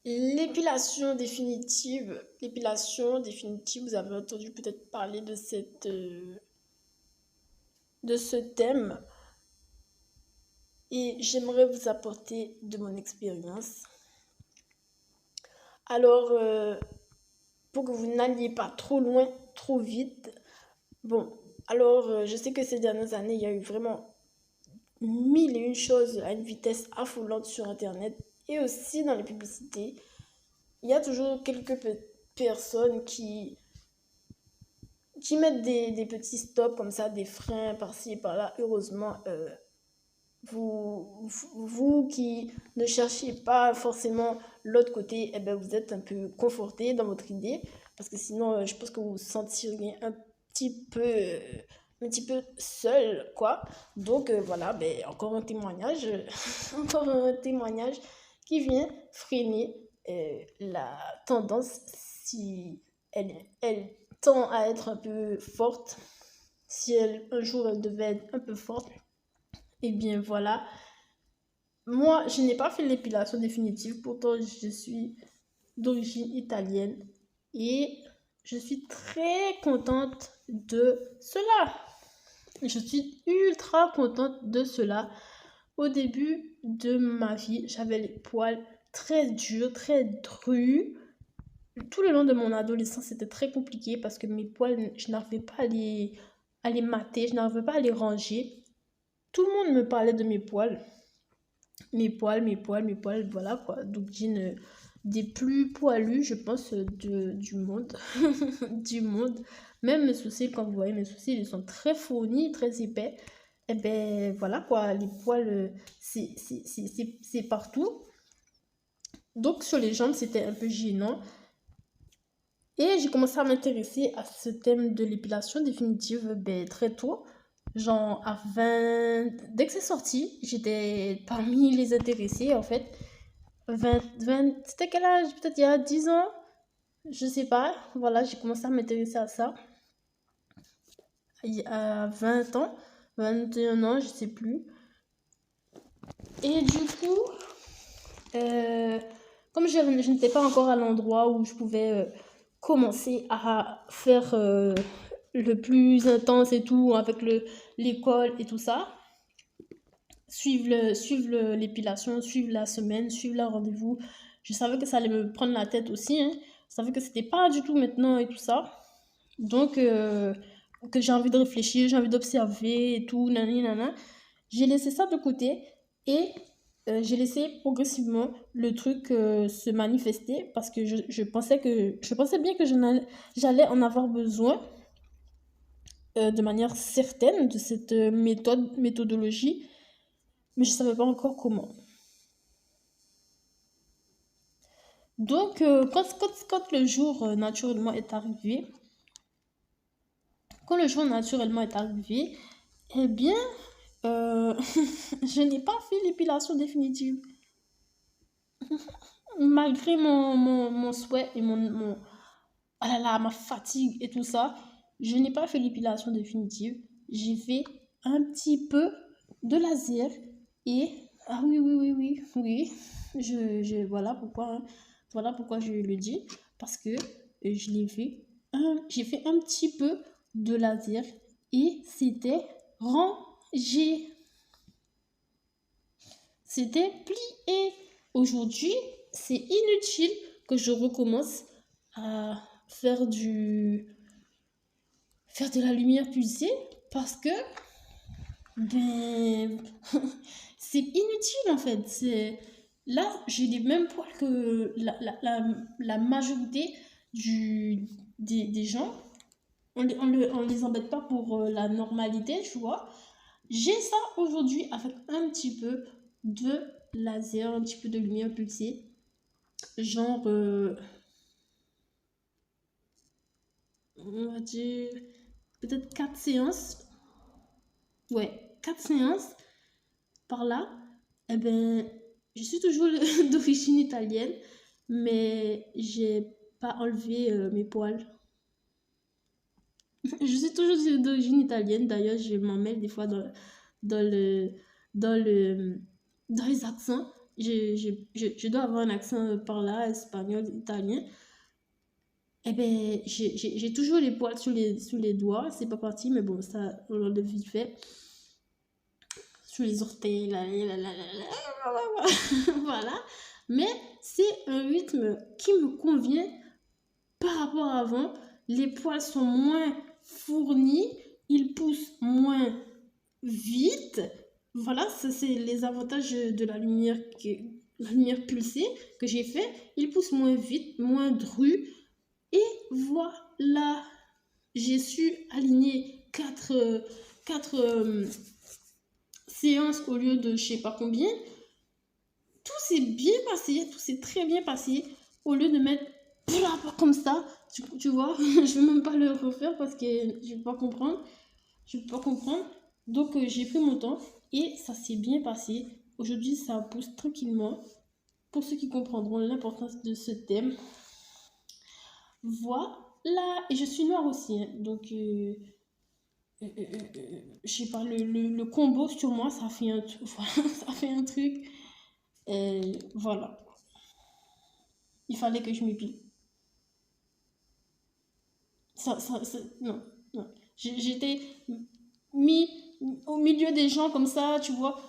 L'épilation définitive, vous avez entendu peut-être parler de ce thème et j'aimerais vous apporter de mon expérience. Alors, pour que vous n'alliez pas trop loin, trop vite, bon, alors je sais que ces dernières années, il y a eu vraiment mille et une choses à une vitesse affolante sur Internet et aussi dans les publicités. Il y a toujours quelques personnes qui mettent des petits stops comme ça, des freins par-ci et par-là. Heureusement, vous qui ne cherchez pas forcément l'autre côté, eh ben, vous êtes un peu conforté dans votre idée. Parce que sinon, je pense que vous vous sentiriez un petit peu seul, quoi. Donc voilà, ben, encore un témoignage, encore un témoignage qui vient freiner la tendance si elle tend à être un peu forte. Si un jour elle devait être un peu forte, et bien voilà. Moi, je n'ai pas fait l'épilation définitive, pourtant je suis d'origine italienne et je suis très contente de cela. Je suis ultra contente de cela. Au début de ma vie, j'avais les poils très durs, très drus. Tout le long de mon adolescence, c'était très compliqué parce que mes poils, je n'arrivais pas à les mater, je n'arrivais pas à les ranger. Tout le monde me parlait de mes poils. Mes poils, voilà quoi. Donc j'ai des plus poilus, je pense, du monde. Du monde. Même mes sourcils, quand vous voyez mes sourcils, ils sont très fournis, très épais. Et ben voilà quoi, les poils, c'est partout. Donc sur les jambes, c'était un peu gênant. Et j'ai commencé à m'intéresser à ce thème de l'épilation définitive ben, très tôt. Genre à 20... Dès que c'est sorti, j'étais parmi les intéressés en fait. 20 c'était quel âge? Peut-être il y a 10 ans? Je sais pas. Voilà, j'ai commencé à m'intéresser à ça. À 20 ans, 21 ans, je sais plus. Et du coup, euh, comme je n'étais pas encore à l'endroit où je pouvais commencer à faire le plus intense et tout, avec l'école et tout ça, suivre l'épilation, suivre la semaine, suivre le rendez-vous. Je savais que ça allait me prendre la tête aussi. Hein. Je savais que c'était pas du tout maintenant et tout ça. Donc, que j'ai envie de réfléchir, j'ai envie d'observer et tout, nani, nana. J'ai laissé ça de côté et j'ai laissé progressivement le truc se manifester parce que je pensais bien que j'allais en avoir besoin de manière certaine de cette méthodologie, mais je ne savais pas encore comment. Donc, quand le jour naturellement est arrivé, quand le jour naturellement est arrivé, eh bien, je n'ai pas fait l'épilation définitive. Malgré mon souhait et oh là là, ma fatigue et tout ça, je n'ai pas fait l'épilation définitive. J'ai fait un petit peu de laser et... Ah oui, oui, oui, oui, oui. Voilà pourquoi je le dis. Parce que j'ai fait un petit peu de laser et c'était rangé. C'était plié. Aujourd'hui, c'est inutile que je recommence à faire faire de la lumière pulsée parce que ben c'est inutile en fait. Là, j'ai les mêmes poils que la majorité des gens. On les embête pas pour la normalité, tu vois. J'ai ça aujourd'hui avec un petit peu de laser, un petit peu de lumière pulsée. Genre, on va dire, peut-être 4 séances. Ouais, 4 séances par là. Eh ben, je suis toujours d'origine italienne, mais j'ai pas enlevé mes poils. Je suis toujours d'origine italienne, d'ailleurs, je m'en mêle des fois dans le, dans le, dans les accents. je dois avoir un accent par là, espagnol, italien. Eh ben, j'ai toujours les poils sur les doigts. C'est pas parti, mais bon, ça, on le vite fait. Sur les orteils, voilà. Mais c'est un rythme qui me convient par rapport à avant. Les poils sont moins fournis, ils poussent moins vite. Voilà, ça c'est les avantages de la lumière pulsée que j'ai fait. Ils poussent moins vite, moins dru. Et voilà, j'ai su aligner quatre séances au lieu de je sais pas combien. Tout s'est bien passé, tout s'est très bien passé. Au lieu de mettre comme ça, tu vois, je vais même pas le refaire parce que je vais pas comprendre. Je peux pas comprendre. Donc j'ai pris mon temps et ça s'est bien passé. Aujourd'hui, ça pousse tranquillement. Pour ceux qui comprendront l'importance de ce thème. Voilà. Et je suis noire aussi. Hein. Donc, je sais pas, le combo sur moi, ça fait un, voilà, ça fait un truc. Voilà. Il fallait que je m'épile. Non, non. J'étais mis au milieu des gens comme ça, tu vois.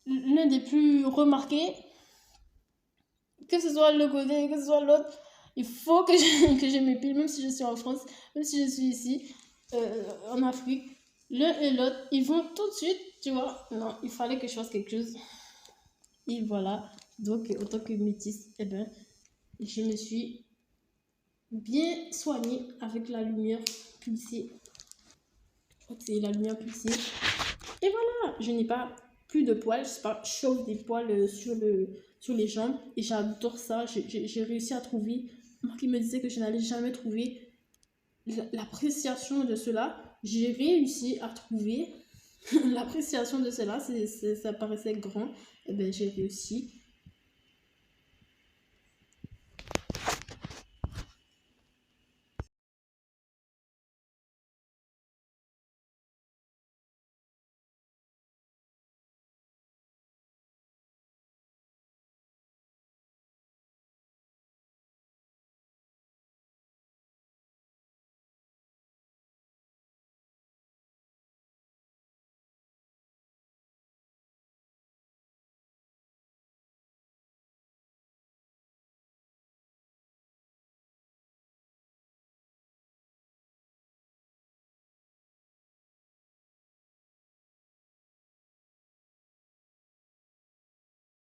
L'un des plus remarqués, que ce soit le côté, que ce soit l'autre, il faut que que je m'épile, même si je suis en France, même si je suis ici, en Afrique. L'un et l'autre, ils vont tout de suite, tu vois. Non, il fallait que je fasse quelque chose. Et voilà. Donc, en tant que métisse, eh ben, je me suis bien soignée avec la lumière pulsée. Je crois que c'est la lumière pulsée. Et voilà, je n'ai pas plus de poils, je sais pas, chauffe des poils sur les jambes. Et j'adore ça. J'ai réussi à trouver, moi qui me disais que je n'allais jamais trouver l'appréciation de cela, j'ai réussi à trouver l'appréciation de cela. Ça paraissait grand. Et ben j'ai réussi.